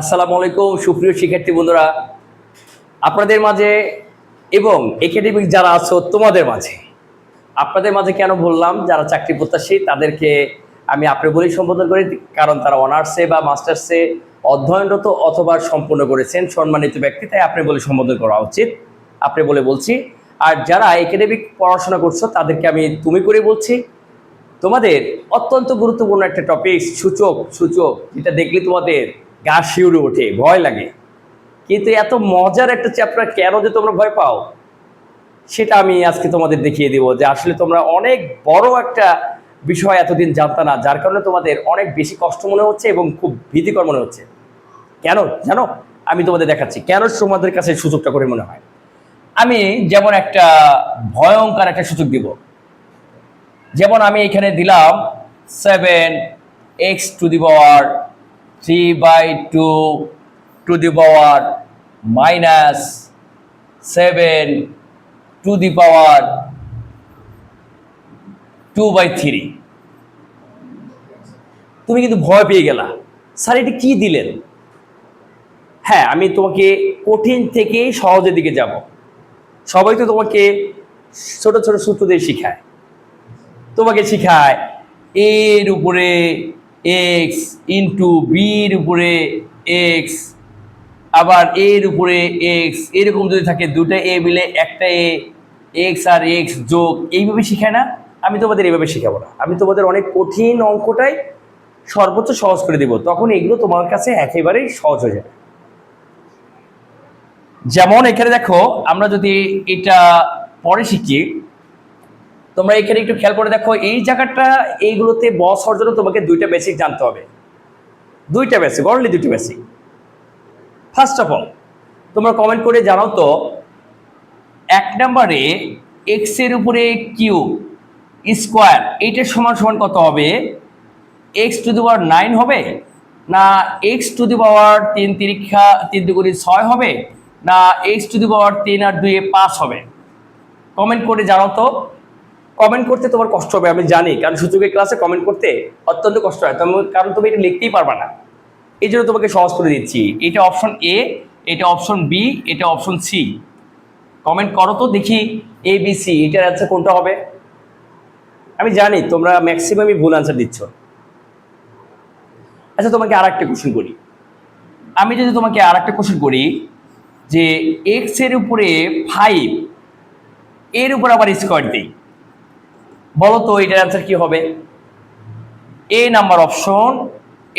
আসসালামু আলাইকুম সুপ্রিয় শিক্ষার্থী বন্ধুরা, আপনাদের মাঝে এবং একাডেমিক যারা আছো তোমাদের মাঝে, আপনাদের মাঝে কেন বললাম, যারা চাকরি প্রত্যাশী তাদেরকে আমি আপনি বলেই সম্বোধন করি, কারণ তারা অনার্সে বা মাস্টার্সে অধ্যয়নরত অথবা সম্পূর্ণ করেছেন, সম্মানিত ব্যক্তি, তাই আপনি বলে সম্বোধন করা উচিত। আপনি বলে বলছি। আর যারা একাডেমিক পড়াশোনা করছো তাদেরকে আমি তুমি করে বলছি। তোমাদের অত্যন্ত গুরুত্বপূর্ণ একটা টপিক সূচক, যেটা দেখলে তোমাদের গা শিউরে ওঠে, ভয় লাগে। কিন্তু এত মজার একটা চ্যাপ্টার কেন যে তোমরা ভয় পাও, সেটা আমি আজকে তোমাদের দেখিয়ে দিব যে আসলে তোমরা অনেক বড় একটা বিষয় এতদিন জানতা না, যার কারণে তোমাদের অনেক বেশি কষ্ট মনে হচ্ছে এবং খুব ভীতিকর মনে হচ্ছে। কেন জানো? আমি তোমাদের দেখাচ্ছি কেন তোমাদের কাছে সূচকটা করে মনে হয়। আমি যেমন একটা ভয়ঙ্কর একটা সূচক দিব, যেমন আমি এখানে দিলাম 7x⁻³ টু দি পাওয়ার -7/2/3। তুমি কিন্তু ভয় পেয়ে গেলা, স্যার এটা কি দিলেন। হ্যাঁ, আমি তোমাকে কঠিন থেকে সহজের দিকে যাব। সবাই তো তোমাকে ছোট ছোট সূত্র দিয়ে শিখায়, তোমাকে শিখায় এর উপরে এক্স ইন্টু বির উপরে এক্স, আবার এর উপরে এক্স, এরকম যদি থাকে দুটো এ মিলে একটা এ, এক্স আর এক্স যোগ, এইভাবে শিখায় না। আমি তোমাদের এইভাবে শিখাবো না, আমি তোমাদের অনেক কঠিন অঙ্কটাই সর্বোচ্চ সহজ করে দিব, তখন এগুলো তোমার কাছে একেবারেই সহজ হয়ে যাবে। যেমন এখানে দেখো, আমরা যদি এটা পরে শিখি, তোমরা এখানে একটু খেয়াল করে দেখো, এই জায়গাটা এইগুলোতে বস হওয়ার জন্য তোমাকে দুইটা বেসিক জানতে হবে, দুইটা বেসিক, অনলি দুইটা বেসিক। ফার্স্ট অফ অল তোমরা কমেন্ট করে জানাও তো, 1 নম্বরে এক্স এর উপরে কিউব স্কোয়ার, এইটার সমান সমান কত হবে? x⁻9 হবে, না x⁻3 হবে, না x⁻3 আর 2 5 হবে? কমেন্ট করে জানাও তো। কমেন্ট করতে তোমার কষ্ট হবে আমি জানি, কারণ সূচকের ক্লাসে কমেন্ট করতে অত্যন্ত কষ্ট হয়, কারণ তুমি এটা লিখতেই পারবা না। এই জন্য তোমাকে সহজ করে দিচ্ছি, এটা অপশন এ, এটা অপশন বি, এটা অপশন সি। কমেন্ট করো তো দেখি, এ বি সি এটার অ্যান্সার কোনটা হবে। আমি জানি তোমরা ম্যাক্সিমামই ভুল অ্যান্সার দিচ্ছ। আচ্ছা, তোমাকে আর একটা কোশ্চেন করি, আমি যদি তোমাকে আর একটা কোশ্চেন করি যে এক্স এর উপরে 5 এর উপর আবার স্কোয়ার দিই, বলো তো এটার অ্যান্সার কি হবে? এ নাম্বার অপশন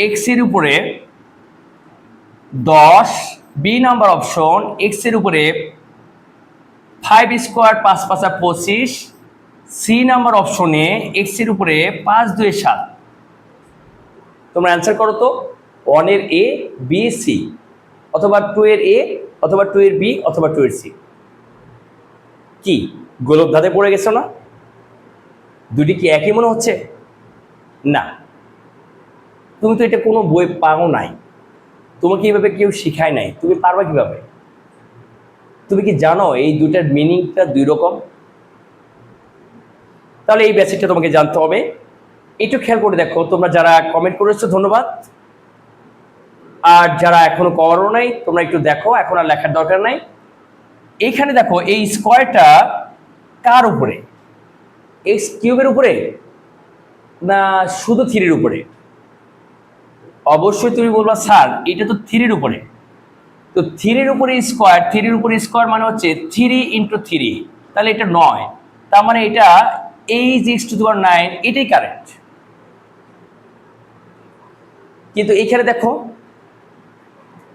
এক্স এর উপরে 10, বি নাম্বার অপশন এক্স এর উপরে 5 স্কোয়ার 5 5 25, সি নাম্বার অপশনে এক্স এর উপরে 5 2 7। তোমরা অ্যান্সার করো তো, 1 এর এ, বি, সি, অথবা 2 এর এ, অথবা 2 এর বি, অথবা 2 এর সি। কি গোলক ধাঁধে পড়ে গেছো না? দুটি কি একই মনে হচ্ছে? না, তুমি তো এটা কোনো বই পাও নাই, তোমাকে এইভাবে কেউ শিখায় নাই, তুমি পারবা কিভাবে? তুমি কি জানো এই দুটার মিনিংটা দুই রকম? তাহলে এই বেসিকটা তোমাকে জানতে হবে। একটু খেয়াল করে দেখো, তোমরা যারা কমেন্ট করেছো ধন্যবাদ, আর যারা এখনো করো নাই তোমরা একটু দেখো, এখন আর লেখার দরকার নাই। এইখানে দেখো, এই স্কোয়ারটা কার উপরে? x³ উপরে না শুধু 3 উপরে? অবশ্যই তুমি বলবা স্যার এটা তো 3 উপরে। তো 3 উপরে স্কোয়ার, 3 উপরে স্কোয়ার মানে হচ্ছে 3 × 3, তাহলে এটা 9, তার মানে এটা x⁻9, এটাই কারেক্ট। কিন্তু এখানে দেখো,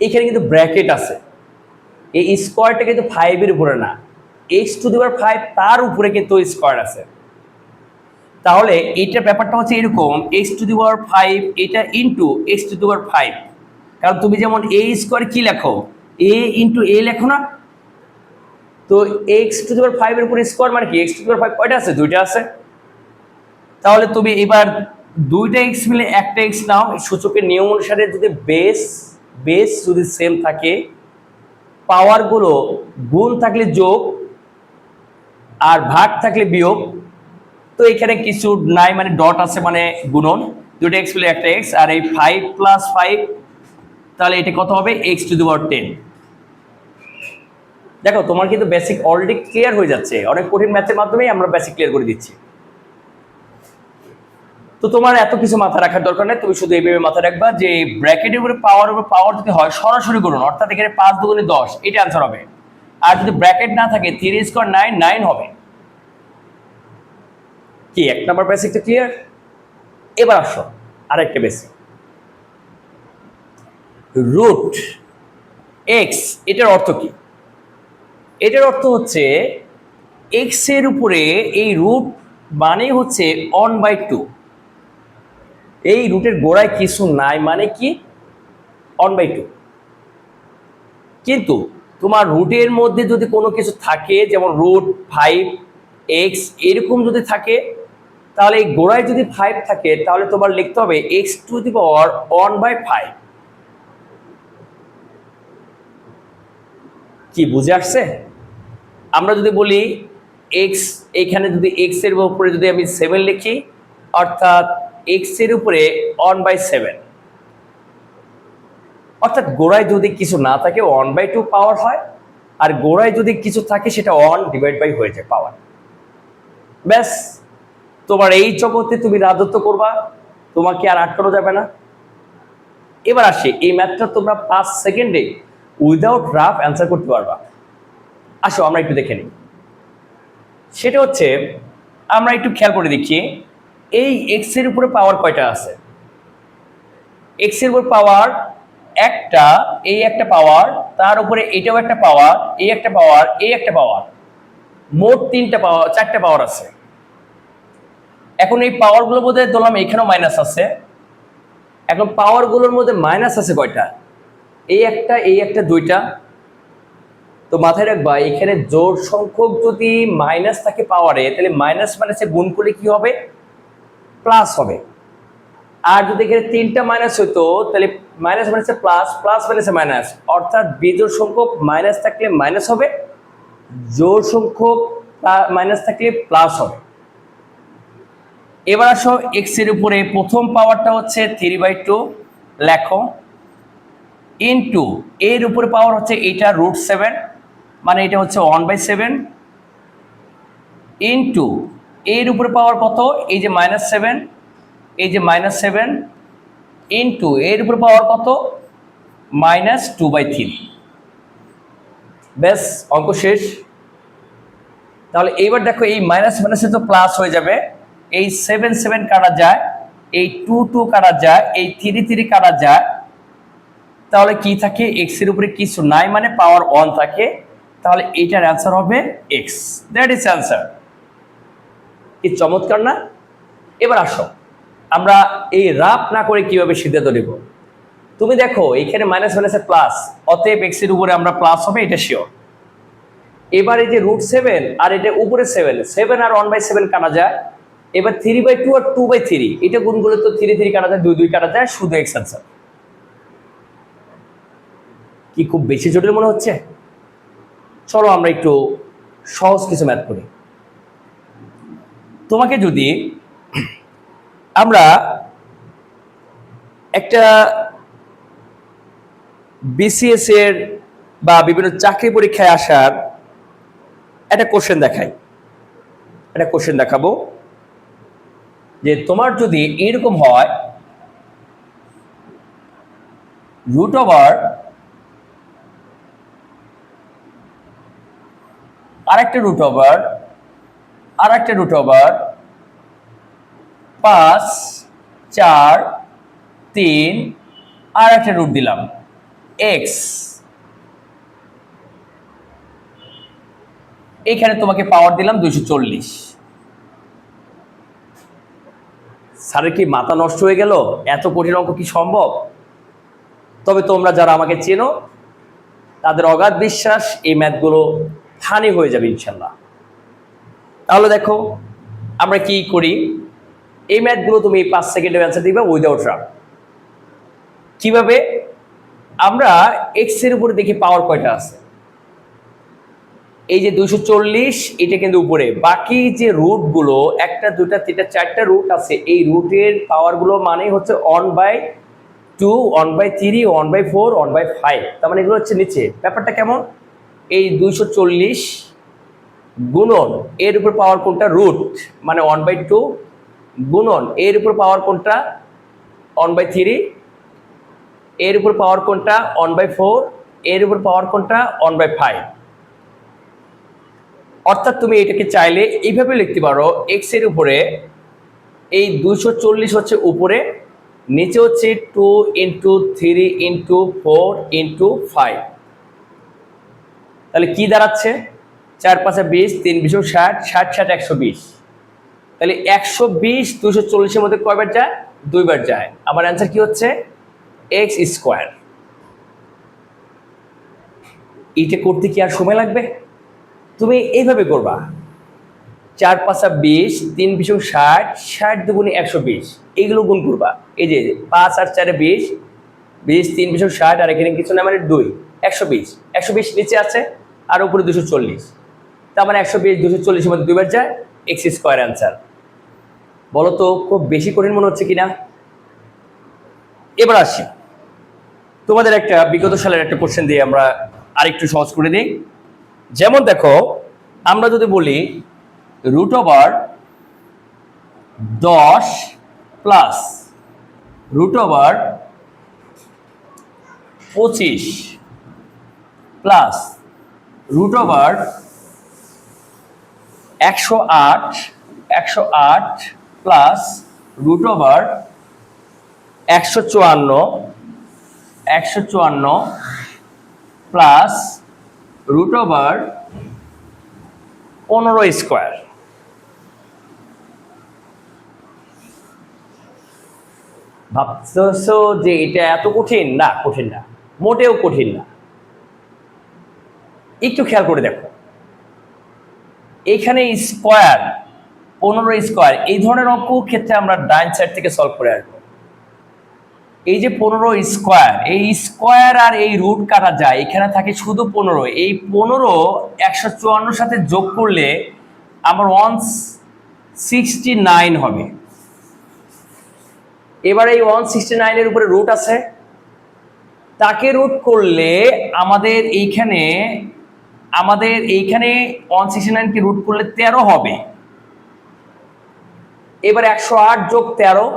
এখানে কিন্তু ব্র্যাকেট আছে, এই স্কোয়ারটা কিন্তু 5 এর উপরে না, x⁵ তার উপরে কিন্তু স্কোয়ার আছে। তাহলে এইটার ব্যাপারটা হচ্ছে এরকম, x⁵ এটা ইন্টু x⁵, কারণ তুমি যেমন a স্কোয়ার কি লেখো, a ইন্টু a লেখো না? তো x⁵ এর উপরে স্কোয়ার মানে কি, x⁵ কয়টা আছে? দুইটা আছে। তাহলে তুমি এবার দুইটা x মিলে একটা x নাও, সূচকের নিয়ম অনুসারে যদি বেস যদি সেম থাকে, পাওয়ারগুলো গুণ থাকলে যোগ আর ভাগ থাকলে বিয়োগ, তো এখানে কিছু নাই মানে ডট আছে মানে গুণন, দুটো x মিলে একটা x, আর এই 5 + 5 তাহলে এটা কত হবে x⁻10। দেখো তোমার কিন্তু বেসিক অলরেডি ক্লিয়ার হয়ে যাচ্ছে, অনেক কঠিন ম্যাথের মাধ্যমেই আমরা বেসিক ক্লিয়ার করে দিচ্ছি। তো তোমার এত কিছু মাথায় রাখার দরকার নেই, তুমি শুধু এইভাবে মাথায় রাখবা যে ব্র্যাকেটের উপরে পাওয়ার যদি হয় সরাসরি করুন, অর্থাৎ এখানে 5 দুগুণে 10, এটা আনসার হবে। আর যদি ব্র্যাকেট না থাকে 3 স্কোয়ার 9, 9 হবে। কি 1 নাম্বার বেসিকটা ক্লিয়ার? এবার আসো আরেকটা বেসিক, রুট এক্স, এটার অর্থ কি? এটার অর্থ হচ্ছে এক্স এর উপরে এই রুট মানে হচ্ছে 1/2। এই রুটের গোড়ায় কিছু নাই মানে কি 1/2। কিন্তু তোমার রুটের মধ্যে যদি কোনো কিছু থাকে, যেমন রুট 5x এরকম যদি থাকে, তাহলে এই গোড়ায় যদি 5 থাকে তাহলে তোমার লিখতে হবে x⁻1/5। কি বুঝে আসছে? আমরা যদি বলি x, এখানে যদি x এর উপরে যদি আমি 7 লিখি, অর্থাৎ x এর উপরে 1/7, অর্থাৎ গোড়ায় যদি কিছু না থাকে 1/2 পাওয়ার হয়, আর গোড়ায় যদি কিছু থাকে সেটা 1/2 হয়ে যায় পাওয়ার। ব্যাস, তোমার এই জগতে তুমি রাজত্ব করবা, তোমাকে আর আটকানো যাবে না। এবার আসি এই ম্যাথটা তোমরা 5 সেকেন্ডে উইদাউট রাফ অ্যান্সার করতে পারবা। আসো আমরা একটু দেখে নিই। সেটা হচ্ছে আমরা একটু খেয়াল করে দেখি এই এক্স এর উপরে পাওয়ার কয়টা আছে। এক্স এর উপর পাওয়ার একটা, এই একটা পাওয়ার, তার উপরে এটাও একটা পাওয়ার, এই একটা পাওয়ার, এই একটা পাওয়ার, মোট 4টা পাওয়ার আছে। এখন এই পাওয়ার গুলোর মধ্যে ধরলাম এখানেও মাইনাস আছে। এখন পাওয়ার গুলোর মধ্যে মাইনাস আছে কয়টা? এই একটা, এই একটা, 2টা। তো মাথায় রাখবা এখানে জোড় সংখ্যক যদি মাইনাস থাকে পাওয়ারে, তাহলে মাইনাস মাইনাসে গুণ করলে কি হবে? প্লাস হবে। আর যদি এখানে 3টা মাইনাস হতো তাহলে মাইনাস মাইনাসে প্লাস, প্লাস মাইনাসে মাইনাস, অর্থাৎ বিজোড় সংখ্যক মাইনাস থাকলে মাইনাস হবে, জোড় সংখ্যক মাইনাস থাকলে প্লাস হবে। এবার আসো এক্স এর উপরে প্রথম পাওয়ারটা হচ্ছে 3/2 লেখো, ইনটু এর উপরে পাওয়ার হচ্ছে এটা √7, মানে এটা হচ্ছে 1/7, ইনটু এর উপরে পাওয়ার কত? এই যে -7, এই যে -7, ইনটু এর উপরে পাওয়ার কত? -2/3। ব্যাস, অঙ্ক শেষ। তাহলে এইবার দেখো এই মাইনাস মাইনাসে তো প্লাস হয়ে যাবে, এই 7 7 কাটা যায়, এই 2 2 কাটা যায়, এই 3 3 কাটা যায়। তাহলে কি থাকে? এক্স এর উপরে কিছু নাই মানে পাওয়ার 1 থাকে। তাহলে এটার অ্যান্সার হবে এক্স। That is answer. কি চমৎকার না? এবার আসো আমরা এই রাফ না করে কিভাবে সিদ্ধান্ত নেব। তুমি দেখো এখানে মাইনাস মাইনাসে প্লাস, অতএব এক্স এর উপরে আমরা প্লাস হবে, এটা শিওর। এবার এই যে √7 আর এটা উপরে 7, 7 আর 1/7 কাটা যায়। এবার 3/2 আর 2/3, এটা গুণ করলে তো 3 3 কাটা যায়, 2 2 কাটা যায়, শুধু এক্স অ্যান্সার। কি খুব বেশি জটিল মনে হচ্ছে? চলো আমরা একটু সহজ কিছু ম্যাথ করি। তোমাকে যদি আমরা একটা বিসিএস এর বা বিভিন্ন চাকরি পরীক্ষায় আসার একটা কোশ্চেন দেখাই, একটা কোশ্চেন দেখাবো যে তোমার যদি এরকম হয় √, আরেকটা √, আরেকটা √, 5 4 3 আর একটা রুট দিলাম এক্স। এখানে তোমাকে পাওয়ার দিলাম 240। স্যারের কি মাথা নষ্ট হয়ে গেল? এত কঠিন অঙ্ক কি সম্ভব? তবে তোমরা যারা আমাকে চেনো তাদের অগাধ বিশ্বাস এই ম্যাথগুলো ফানি হয়ে যাবে ইনশাল্লাহ। তাহলে দেখো আমরা কি করি, এই ম্যাথগুলো তুমি 5 সেকেন্ডে অ্যান্সার দিবে উইদাউট রাফ। কিভাবে? আমরা এক্স এর উপরে দেখি পাওয়ার কয়টা আছে। এই যে 240, এটা কিন্তু উপরে, বাকি যে রুটগুলো 1 2 3 4টা রুট আছে, এই রুটের পাওয়ারগুলো মানে হচ্ছে 1/2 2, 1/3, 1/4, 1/5, তার মানে এগুলো হচ্ছে নিচে। ব্যাপারটা কেমন? এই 240 গুণন এর উপর পাওয়ার কোনটা রুট, মানে 1/2 গুণন এর উপর পাওয়ার কোনটা 1/3, এর উপর পাওয়ার কোনটা 1/4, এর উপর পাওয়ার কোনটা 1/5। অর্থাৎ তুমি এটাকে চাইলে এইভাবে লিখতে পারো, এক্স এর উপরে এই 240 হচ্ছে উপরে, নিচে হচ্ছে 2 × 3 × 4 × 5। তাহলে কি দাঁড়াচ্ছে? 4 × 5 = 20, 3 × 20 = 60, 60 60 120। তাহলে 120 240-এর মধ্যে কয়বার যায়? 2 বার যায়। আমার অ্যান্সার কি হচ্ছে? x²। এটা করতে কি আর সময় লাগবে? তুমি এইভাবে করবা, 4 × 5 = 20, 3 × 20 = 60, 60 × 2 = 120, এইগুলো গুণ করবা। এই যে 5 আর 4 = 20, 20 3 × 20 = 60, আর এখানে কিছু না মানে 2, 120। 120 নিচে আছে আর উপরে 240, তার মানে 120 240-এর মধ্যে 2 বার যায়, x² অ্যান্সার। বলো তো খুব বেশি কঠিন মনে হচ্ছে কিনা? এবার আসি তোমাদের একটা বিগত সালের একটা কোশ্চেন দিয়ে আমরা আরেকটু সহজ করে দিই। যেমন দেখো, আমরা যদি বলি √10 প্লাস √25 প্লাস √108 প্লাস √154 প্লাস √15² ভাবছো যে এটা এত কঠিন? না, কঠিন না, মোটেও কঠিন না। একটু খেয়াল করে দেখো, এখানে স্কোয়ার 15² এই ধরনের অঙ্ক ক্ষেত্রে আমরা ডাইন সাইড থেকে সলভ করে আসবো। এই যে 15², এই স্কোয়ার আর এই রুট কাটা যায়, এখানে থাকে শুধু 15। এই 15 154 সাথে যোগ করলে আমার 169 হবে। এবার এই 169 এর উপরে রুট আছে, তাকে রুট করলে আমাদের এইখানে 169 কে রুট করলে 13 হবে। এবার 108 যোগ 13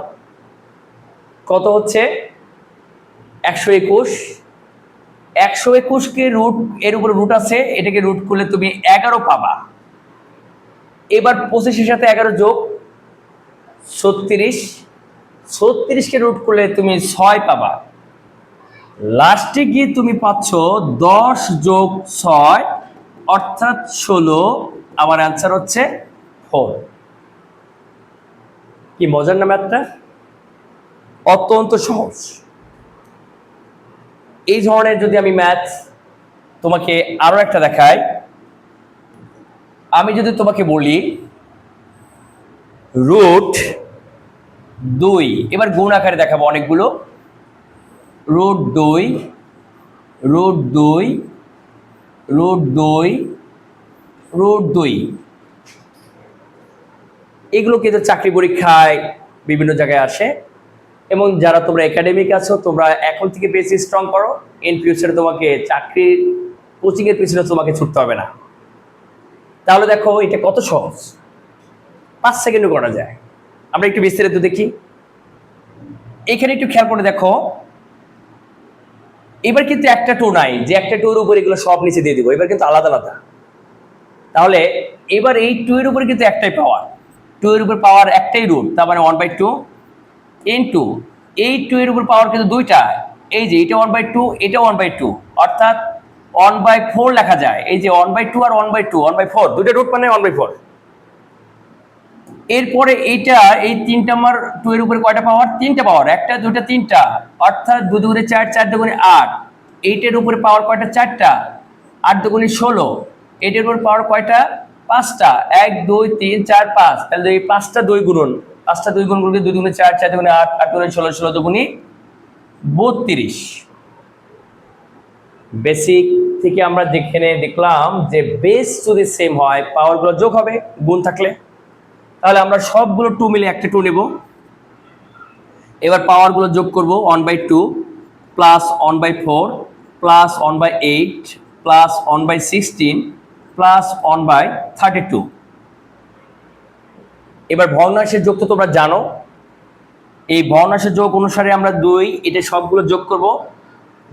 কত হচ্ছে? 121। 121 কে রুট, এর উপরে রুট আছে, এটাকে রুট করলে তুমি 11 পাবা। এবার 25-এর সাথে 11 যোগ 36, 36 কে রুট করলে তুমি 6 পাবা। লাস্টে গিয়ে তুমি পাচ্ছ 10 যোগ 6 অর্থাৎ 16। আমার অ্যান্সার হচ্ছে 4। কি মজার না ম্যাথটা? অত্যন্ত সহজ। এই ধরনের যদি আমি ম্যাথ তোমাকে আরো একটা দেখাই, আমি যদি তোমাকে বলি √2, এবার গুণ আকারে দেখাবো অনেকগুলো, √2 √2 √2 √2। এগুলো কিন্তু চাকরি পরীক্ষায় বিভিন্ন জায়গায় আসে, এবং যারা তোমরা একাডেমিক আছো তোমরা এখন থেকে বেশি স্ট্রং করো, ইন ফিউচারে তোমাকে চাকরির কোচিংয়ের পিছনে তোমাকে ছুটতে হবে না। তাহলে দেখো এটা কত সহজ, 5 সেকেন্ডে করা যায়। আমরা একটু বিস্তারিত দেখি। এখানে একটু খেয়াল করে দেখো, এবার কিন্তু একটা 2 নাই যে একটা 2 এর উপর এগুলো সব নিচে দিয়ে দিব, এবার কিন্তু আলাদা আলাদা। তাহলে এবার এই 2 এর উপরে কিন্তু একটাই পাওয়ার, 2 এর উপর পাওয়ার একটাই রুট, তার মানে 1/2 ইনটু এই 2 এর উপর পাওয়ার কিন্তু দুইটা, এই যে এটা 1/2 এটা 1/2, অর্থাৎ 1/4 লেখা যায়। এই যে 1/2 আর 1/2, 1/4 দুইটা রুট মানে 1/4। এরপরে এইটা এই 3টা আমার 2 এর উপরে কয়টা পাওয়ার? 3টা পাওয়ার, একটা দুইটা তিনটা, অর্থাৎ 2 দুগুণে 4, 4 দুগুণে 8। এইটার উপরে পাওয়ার কয়টা? 4টা, 8 দুগুণে 16। এটার উপর পাওয়ার কয়টা? 5টা, 1 2 3 4 5। তাহলে এই 5টা 2 গুণন, 5টা 2 গুণ করলে 2 দুগুণে 4, 4 দুগুণে 8, 8 দুগুণে 16, 16 দুগুণে 32। বেসিক থেকে আমরা যেখানে দেখলাম যে বেস যদি সেম হয় পাওয়ারগুলো যোগ হবে গুণ থাকলে, তাহলে আমরা সবগুলো 2 মিলে একটা 2 নেব। এবার পাওয়ারগুলো যোগ করব 1/2 প্লাস 1/4 প্লাস 1/8 প্লাস 1/16 প্লাস 1/32। এবার ভগ্নাংশের যোগ তো তোমরা জানো, এই ভগ্নাংশের যোগ অনুসারে আমরা 2 এটা সবগুলো যোগ করব।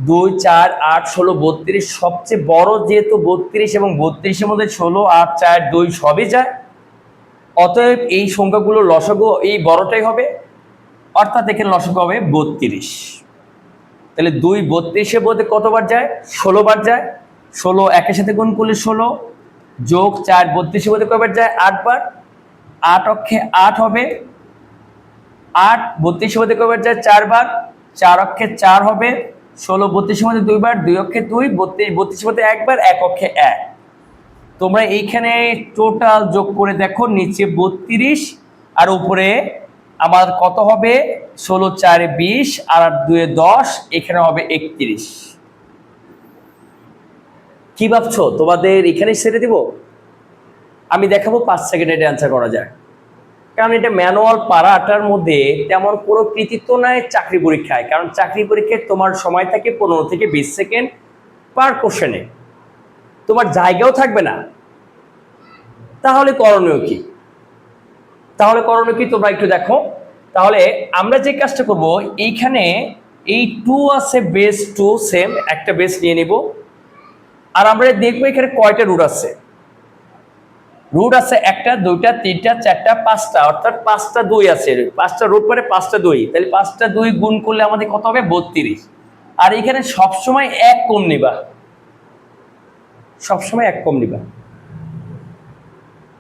2 4 8 16 32, সবচেয়ে বড় যেহেতু 32 এবং 32-এর মধ্যে 16 8 4 2 সবই যায়, অতএব এই সংখ্যাগুলো লসাগু এই বড়টাই হবে, অর্থাৎ এখানে লসাগু হবে 32। তাহলে 2 32-এর মধ্যে কতবার যায়? 16 বার যায়। 16 একের সাথে গুণ করলে 16 যোগ 4 32-এর মধ্যে কয়বার যায়? 8 বার। 8 অক্ষে 8 হবে, 8 32-এর মধ্যে কয়বার যায়? 4 বার। 4 অক্ষে 4 হবে, 16 32-এর মধ্যে 2 বার, 2 অক্ষে 2, 32-এর মধ্যে 1 বার, 1 অক্ষে 1। তোমরা এইখানে টোটাল যোগ করে দেখো, নিচে 32 আর উপরে আমার কত হবে? 16 4 20 আর 2 10, এখানে হবে 31। কি ভাবছো? তোমাদের এখানেই ছেড়ে দিব? আমি দেখাবো 5 সেকেন্ডে এটা অ্যান্সার করা যায়, কারণ এটা ম্যানুয়াল পারাটার মধ্যে তেমন কোনো কৃতিত্ব নাই চাকরি পরীক্ষায়, কারণ চাকরি পরীক্ষায় তোমার সময় থাকে 15 থেকে 20 সেকেন্ড পার কোশ্চেনে, তোমার জায়গাও থাকবে না। তাহলে করণীয় কি? তোমরা একটু দেখো। তাহলে আমরা যে কাজটা করব, এইখানে এই 2 আছে, বেস 2 সেম একটা বেস নিয়ে নিব, আর আমরা দেখবো এখানে কয়টা রুট আছে। রুট আছে 1টা 2টা 3টা 4টা 5টা, অর্থাৎ 5টা 2 আছে, 5টা রুট পরে 5টা 2, তাহলে 5টা 2 গুণ করলে আমাদের কত হবে? 32। আর এখানে সবসময় 1 কম নিবা, সবসময় 1 কম নিবা।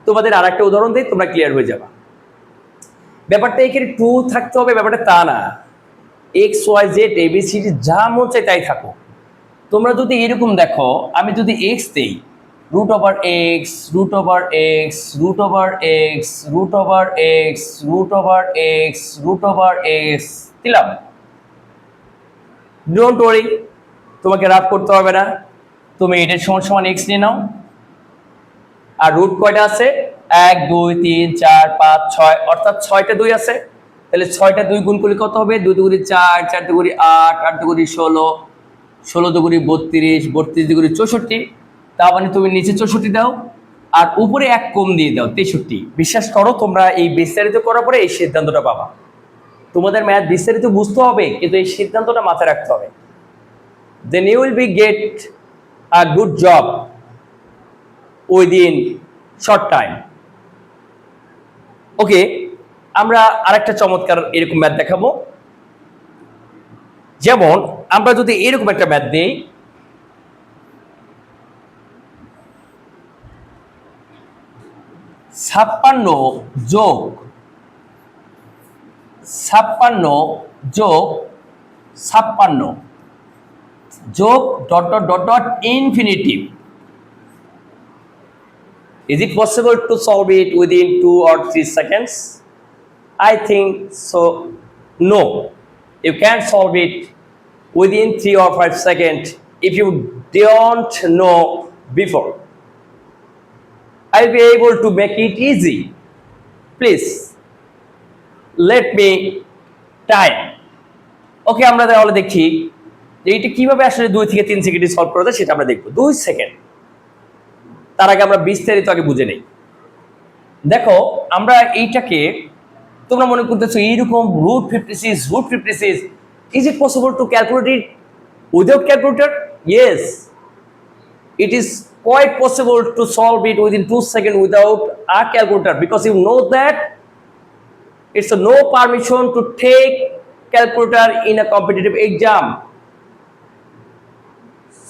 তোমাদের আর একটা উদাহরণ দিই, তোমরা ক্লিয়ার হয়ে যাবা। ব্যাপারটা এখানে 2 থাকতে হবে ব্যাপারটা তা না, এক্স ওয়াই জেড এবিসিডি যা মন চায় তাই থাকো। তোমরা যদি এরকম দেখো, আমি যদি এক্স দেই, root over x, root over x, root over x, root over x, root over x, root over x দিলাম, ডোন্ট ওয়ারি, তোমাকে রাগ করতে হবে না, তুমি এটার সমান সমান এক্স নিয়ে নাও। আর রুট কয়টা আছে? 1 2 3 4 5 6, অর্থাৎ 6টা 2 আছে, তাহলে 6টা 2 গুণ করলে কত হবে? 2 2 4, 4 2 8, 8 2 16, 16 2 32, 32 2 64। তা মানে তুমি নিচে 64 দাও আর উপরে 1 কম দিয়ে দাও 63। বিশ্বাস করো, তোমরা এই বিস্তারিত করার পরে এই সিদ্ধান্তটা পাবা। তোমাদের ম্যাথ বিস্তারিত বুঝতে হবে, কিন্তু এই সিদ্ধান্তটা মাথায় রাখতে হবে, then you will be get a good job within short time. ওকে, আমরা আরেকটা চমৎকার এরকম ম্যাথ দেখাবো। যেমন আমরা যদি এরকম একটা ম্যাথ দেই, 56 যোগ 56 যোগ dot dot dot dot infinitive. Is it possible to solve it within 2 or 3 seconds? I think so. No, you can't solve it within 3 or 5 seconds if you don't know before. I'll be able to make it easy. Please let me time. ওকে, আমরা তাহলে দেখি যে এটা কিভাবে আসলে 2 থেকে 3 সেকেন্ডে solve করা যায়, সেটা আমরা দেখব। 2 সেকেন্ড, তার আগে আমরা বিস্তারিত আগে বুঝে নেই। দেখো, আমরা এইটাকে তোমরা মনে করতেছো এইরকম root 56, is it possible to calculate it without calculator? Yes, it is quite possible to solve it within 2 seconds without a calculator, because you know that it's a no permission to take calculator in a competitive exam.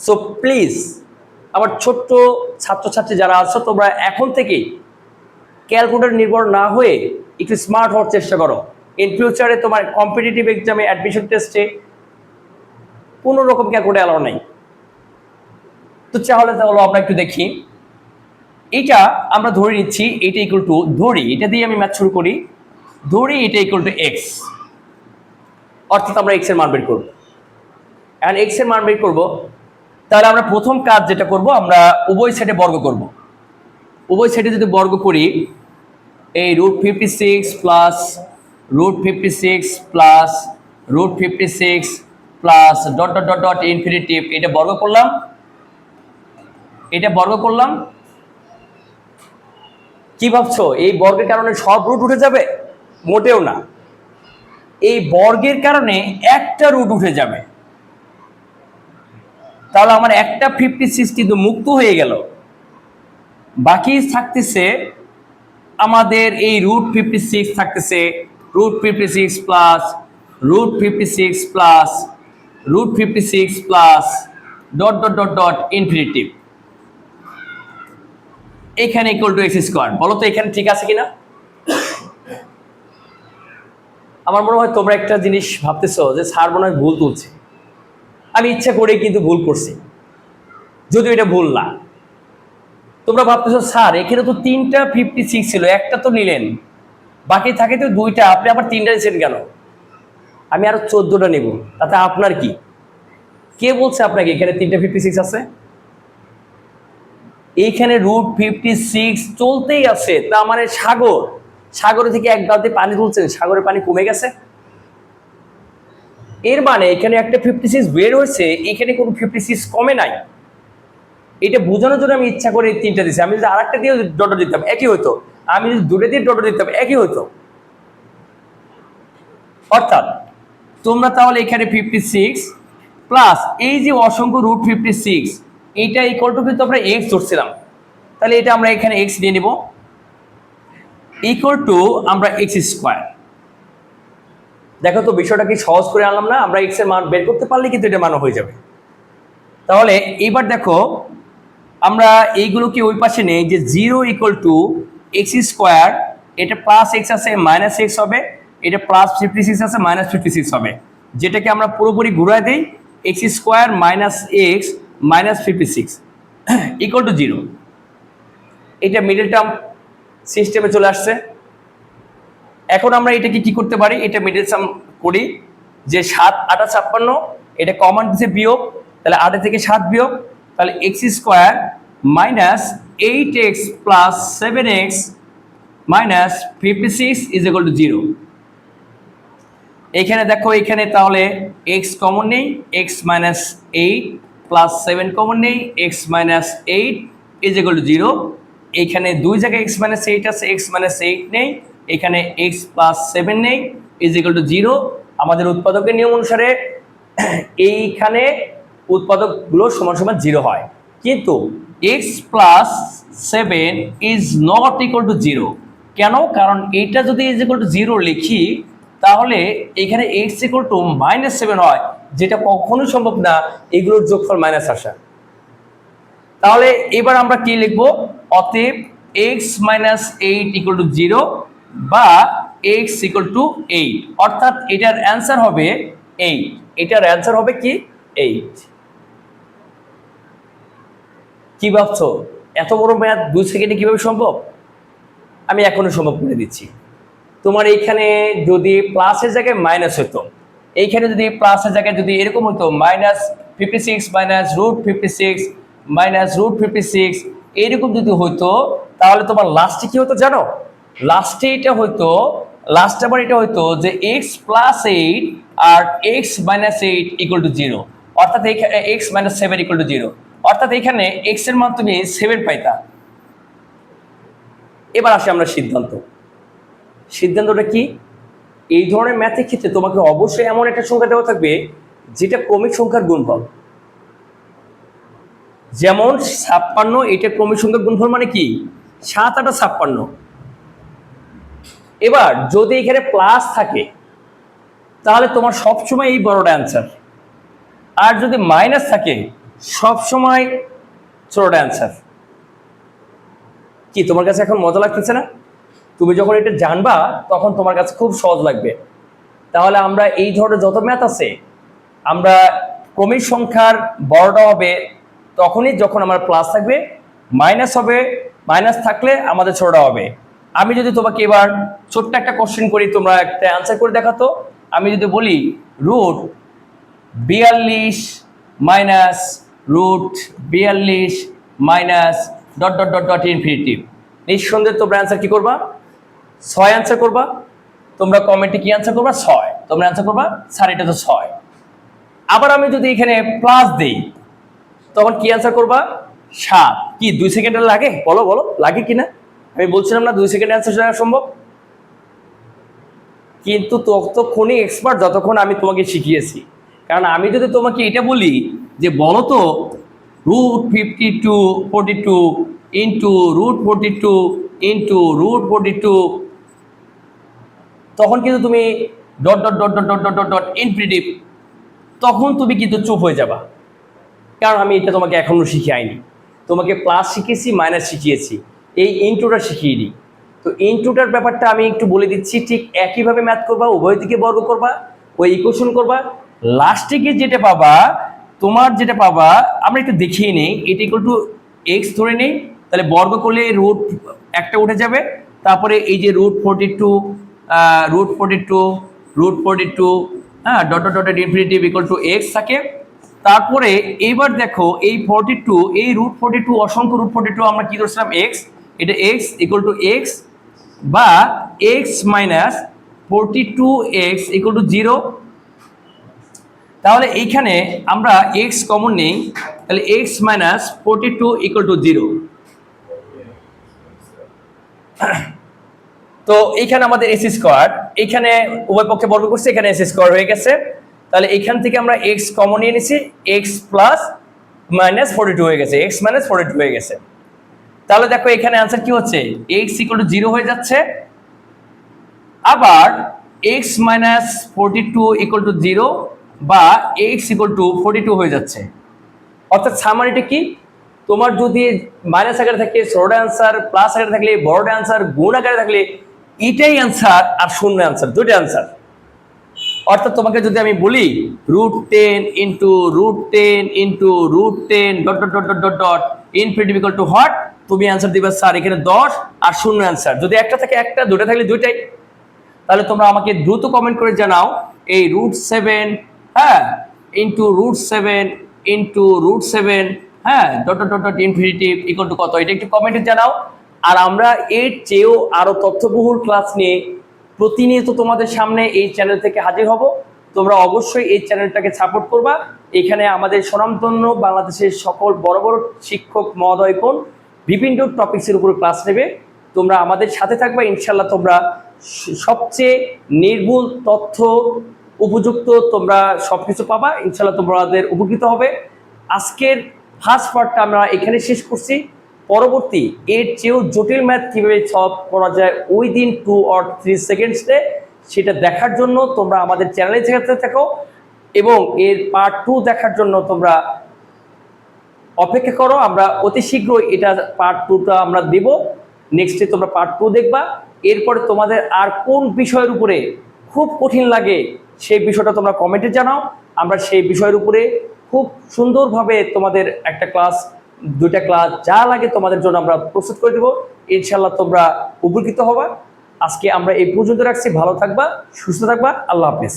So please, আমার ছোট্ট ছাত্রছাত্রী যারা আছো, তোমরা এখন থেকে calculator নির্ভর না হয়ে একটু স্মার্ট হওয়ার চেষ্টা করো। ইন ফিউচারে তোমার কম্পিটিটিভ এক্সামে অ্যাডমিশন টেস্টে কোনো রকম ক্যালকুলেটর অ্যালাউ নাই। তো তাহলে আমরা একটু দেখি। এইটা আমরা ধরে নিচ্ছি এটা ইকুয়াল টু, ধরি এটা দিয়ে আমি ম্যাথ শুরু করি, ধরি এটা ইকুয়াল টু এক্স, অর্থাৎ আমরা এক্স এর মান বের করবো। অ্যান্ড এক্স এর মান বের করবো, তাহলে আমরা প্রথম কাজ যেটা করব, আমরা উভয় সাইডে বর্গ করব। উভয় সাইডে যদি বর্গ করি, এই √56 plus √56 plus √56 plus dot dot dot dot infinitive, এটা বর্গ করলাম, এটা বর্গ করলাম। কি ভাবছো এই বর্গের কারণে সব রুট উঠে যাবে? মোটেও না, এই বর্গের কারণে একটা রুট উঠে যাবে। তাহলে আমার একটা 56 কিন্তু মুক্ত হয়ে গেল, বাকি থাকতেছে আমাদের এই √56 থাকতেছে √56 plus √56 plus √56 plus dot dot dot dot infinitive, এখানে ইকুয়াল টু এক্স স্কোয়ার। বলো তো এখানে ঠিক আছে কিনা? আমার মনে হয় তোমরা একটা জিনিস ভাবতেছো যে স্যার মনে হয় ভুল তুলছে, আমি ইচ্ছা করে কিন্তু ভুল করছি, যদিও এটা ভুল না। তোমরা ভাবতেছো স্যার এখানে তো 3টা 56 ছিল, একটা তো নিলেন, বাকি থাকে তো 2টা, আপনি আবার 3টা নিচ্ছেন কেন? আমি আরো 14টা নেব, তাতে আপনার কি? কে বলছে আপনাকে এখানে 3টা 56 আছে? এইখানে √56 চলতেই আছে, তা মানে সাগর থেকে এক বালতি পানি তুলছেন, সাগরের পানি কমে গেছে, এর মানে এখানে একটা 56 বের হয়েছে, এখানে কোনো 56 কমে নাই। এটা বোঝানোর জন্য আমি ইচ্ছা করে 3টা দিচ্ছি। আমি যদি আরেকটা দিয়ে ডট দিতাম একই হতো, আমি যদি 2টা দিয়ে ডট দিতাম একই হতো। অর্থাৎ তোমরা তাহলে এখানে 56 প্লাস এই যে অসংখ্য √56, এইটা ইকুয়াল টু কিন্তু আমরা এক্স ধরছিলাম, তাহলে এটা আমরা এখানে এক্স নিয়ে নিব, ইকুয়াল টু আমরা এক্স স্কোয়ার। দেখো তো বিষয়টা কি সহজ করে আনলাম না? আমরা এক্স এর মান বের করতে পারলে কিন্তু এটা মান হয়ে যাবে। তাহলে এইবার দেখো আমরা এইগুলোকে ওই পাশে নেই, যে 0 ইকুয়াল টু এক্স স্কোয়ার, এটা প্লাস এক্স আছে মাইনাস এক্স হবে, এটা প্লাস 56 আছে মাইনাস 56 হবে, যেটাকে আমরা পুরোপুরি ঘুরায় দিই, x square minus x minus 56 equal to 0। এটা মিডল টার্ম সিস্টেমে চলে আসছে। এখন আমরা এটাকে কি করতে পারি? এটা মিডল টার্ম করি, যে 7 8 56, এটা কমন দিচ্ছে বিয়োগ, তাহলে 8 থেকে 7 বিয়োগ, তাহলে x square minus 8x plus 7x minus 56 is equal to 0। এখানে দেখো এখানে তাহলে x কমন নেই, x মাইনাস 8 প্লাস 7 কমন নেই, x minus 8 is equal to 0। এখানে দুই জায়গায় x মাইনাস 8 আছে, x মাইনাস 8 নেই, এখানে x প্লাস 7 নেই, ইজ ইকুয়াল টু 0। আমাদের উৎপাদকের নিয়ম অনুসারে এইখানে উৎপাদকগুলো সমান সমান 0 হয়, কিন্তু x plus 7 is not equal to 0। কেন? কারণ এইটা যদি ইজ ইকুয়াল টু 0 লিখি, তাহলে এখানে x ইকুয়াল টু -7 হয়, যেটা কখনোই সম্ভব না এগুলোর যোগফল মাইনাস আসা। তাহলে এবার আমরা কি লিখবো? অতএব x মাইনাস 8 ইকুয়াল টু 0 বা x ইকুয়াল টু 8, অর্থাৎ এটার অ্যান্সার হবে 8। এটার অ্যান্সার হবে কি? 8। কি ভাবছো এত বড় ম্যাথ 2 সেকেন্ডে কিভাবে সম্ভব? আমি এখনই সম্ভব করে দিচ্ছি। তোমার এইখানে যদি প্লাসের জায়গায় মাইনাস হতো, এইখানে যদি প্লাসের জায়গায় যদি এরকম হতো মাইনাস 56 মাইনাস √56 মাইনাস √56 এইরকম যদি হতো, তাহলে তোমার লাস্টে কি হতো জানো? লাস্টে এটা হতো, লাস্ট আবার এটা হতো যে x প্লাস 8 আর x মাইনাস 8 ইকুয়াল টু 0, অর্থাৎ এখানে x মাইনাস 7 ইকুয়াল টু 0, অর্থাৎ এখানে x এর মান তুমি 7 পাইতা। এবার আসি আমরা সিদ্ধান্তটা কি? এই ধরনের ম্যাথের ক্ষেত্রে তোমাকে অবশ্যই এমন একটা সংখ্যা দেওয়া থাকবে যেটা ক্রমিক সংখ্যার গুণফল। যেমন 56, এটা ক্রমিক সংখ্যার গুণফল মানে কি? 7 8 56। এবার যদি এখানে প্লাস থাকে, তাহলে তোমার সবসময় এই বড়টা অ্যান্সার, আর যদি মাইনাস থাকে সবসময় ছোটটা অ্যান্সার। কি তোমার কাছে এখন মজা লাগতেছে না? তুমি যখন এটা জানবা তখন তোমার কাছে খুব সহজ লাগবে। তাহলে আমরা এই ধরনের যত ম্যাথ আছে, আমরা ক্রমিক সংখ্যার বড়টা হবে তখনই যখন আমার প্লাস থাকবে, মাইনাস হবে, মাইনাস থাকলে আমাদের ছোটটা হবে। আমি যদি তোমাকে এবার ছোট্ট একটা কোশ্চেন করি, তোমরা একটা অ্যান্সার করে দেখাতো। আমি যদি বলি √42 minus √42 minus dot dot dot dot infinitive, নিঃসন্দেহে তোমরা অ্যান্সার কি করবা? 6 অ্যান্সার করবা। তোমরা কমেন্টে কি অ্যান্সার করবা 6, তোমরা অ্যান্সার করবা স্যার এটা তো 6। আবার আমি যদি এখানে প্লাস দেই তখন কি অ্যান্সার করবা 7। কি 2 সেকেন্ড লাগে? বলো বলো লাগে কিনা? আমি বলছিলাম না 2 সেকেন্ডে অ্যান্সার জানা সম্ভব, কিন্তু ততক্ষণই এক্সপার্ট যতক্ষণ আমি তোমাকে শিখিয়েছি। কারণ আমি যদি তোমাকে এটা বলি যে বলো তো √52 ইন্টু √42 ইন্টু √42, তখন কিন্তু তুমি dot dot dot dot dot dot dot dot infinitive, তখন তুমি কিন্তু চুপ হয়ে যাবা। কারণ আমি এটা তোমাকে এখনো শিখাইনি, তোমাকে প্লাস শিখিয়েছি, মাইনাস শিখিয়েছি, এই ইন্টুটা শিখিয়ে দিই। তো ইন্টুটার ব্যাপারটা আমি একটু বলে দিচ্ছি। ঠিক একইভাবে ম্যাথ করবা, উভয় দিকে বর্গ করবা, ওই ইকুয়েশন করবা, লাস্টে গিয়ে যেটা পাবা, তোমার যেটা পাবা আমরা একটু দেখিয়ে নেই। এটা ইকুয়াল টু এক্স ধরে নেই, তাহলে বর্গ করলে রুট একটা উঠে যাবে, তারপরে এই যে √42 √42 হ্যাঁ dot dot dot infinitive equal to x থাকে। তারপরে এবার দেখো এই 42, এই √42 অসংখ্য √42 আমরা কি ধরছিলাম এক্স, এটা এক্স ইকুয়াল টু এক্স বা x minus 42x equal to 0। তাহলে এইখানে আমরা এক্স কমন নেই, তাহলে এক্স মাইনাস 42 ইকুয়াল টু 0। তো এইখানে আমাদের এস স্কোয়ার, এইখানে উভয় পক্ষে বর্গ করছে, এখানে এস স্কোয়ার হয়ে গেছে। তাহলে এইখান থেকে আমরা এক্স কমন নিয়ে নিছি, এক্স প্লাস মাইনাস 42 হয়ে গেছে, এক্স মাইনাস 42 হয়ে গেছে। তাহলে দেখো এখানে অ্যান্সার কি হচ্ছে, এক্স ইকুয়াল টু 0 হয়ে যাচ্ছে, আবার এক্স মাইনাস 42 ইকুয়াল টু 0 বা এক্স ইকুয়াল টু 42 হয়ে যাচ্ছে। অর্থাৎ সামারিটা কি, তোমার যদি মাইনাস আকারে থাকে ছোট অ্যান্সার, প্লাস আকারে থাকলে বড় অ্যান্সার, গুণ আকারে থাকলে এটাই অ্যান্সার আর শূন্য অ্যান্সার, দুটো অ্যান্সার। অর্থাৎ তোমাকে যদি আমি বলি √10 into √10 into √10 dot dot dot dot dot dot infinitive equal to what, তুমি অ্যান্সার দিবে স্যার এখানে 10 আর শূন্য অ্যান্সার। যদি একটা থাকে একটা, দুটো থাকলে দুইটাই। তাহলে তোমরা আমাকে দ্রুত কমেন্ট করে জানাও এই √7 হ্যাঁ ইন্টু √7 ইন্টু √7 হ্যাঁ dot dot dot infinitive equal to কত, এটা একটু কমেন্টে জানাও। আর আমরা এর চেয়েও আরো তথ্যবহুল ক্লাস নিয়ে প্রতিনিয়ত তোমাদের সামনে এই চ্যানেল থেকে হাজির হব। তোমরা অবশ্যই এই চ্যানেলটাকে সাপোর্ট করবা। এখানে আমাদের স্বনামধন্য বাংলাদেশের সকল বড় বড় শিক্ষক মহোদয়গণ বিভিন্ন টপিক্সের উপর ক্লাস নেবে। তোমরা আমাদের সাথে থাকবা, ইনশাল্লাহ তোমরা সবচেয়ে নির্ভুল তথ্য উপযুক্ত তোমরা সবকিছু পাবা, ইনশাল্লাহ তোমাদের উপকৃত হবে। আজকের ফার্স্ট পার্টটা আমরা এখানে শেষ করছি। পরবর্তী এর চেয়েও জটিল ম্যাথ কীভাবে সলভ করা যায় উইদিন 2 or 3 সেকেন্ডসে, সেটা দেখার জন্য তোমরা আমাদের চ্যানেলে যেতে থাকো এবং এর পার্ট 2 দেখার জন্য তোমরা অপেক্ষা করো। আমরা অতি শীঘ্রই এটা পার্ট 2টা আমরা দেব। নেক্সটে তোমরা পার্ট 2 দেখবা। এরপরে তোমাদের আর কোন বিষয়ের উপরে খুব কঠিন লাগে সেই বিষয়টা তোমরা কমেন্টে জানাও। আমরা সেই বিষয়ের উপরে খুব সুন্দরভাবে তোমাদের একটা ক্লাস, দুইটা ক্লাস যা লাগে তোমাদের জন্য আমরা প্রস্তুত করে দেবো। ইনশাল্লাহ তোমরা উপকৃত হবা। আজকে আমরা এই পর্যন্ত রাখছি। ভালো থাকবা, সুস্থ থাকবা, আল্লাহ হাফেজ।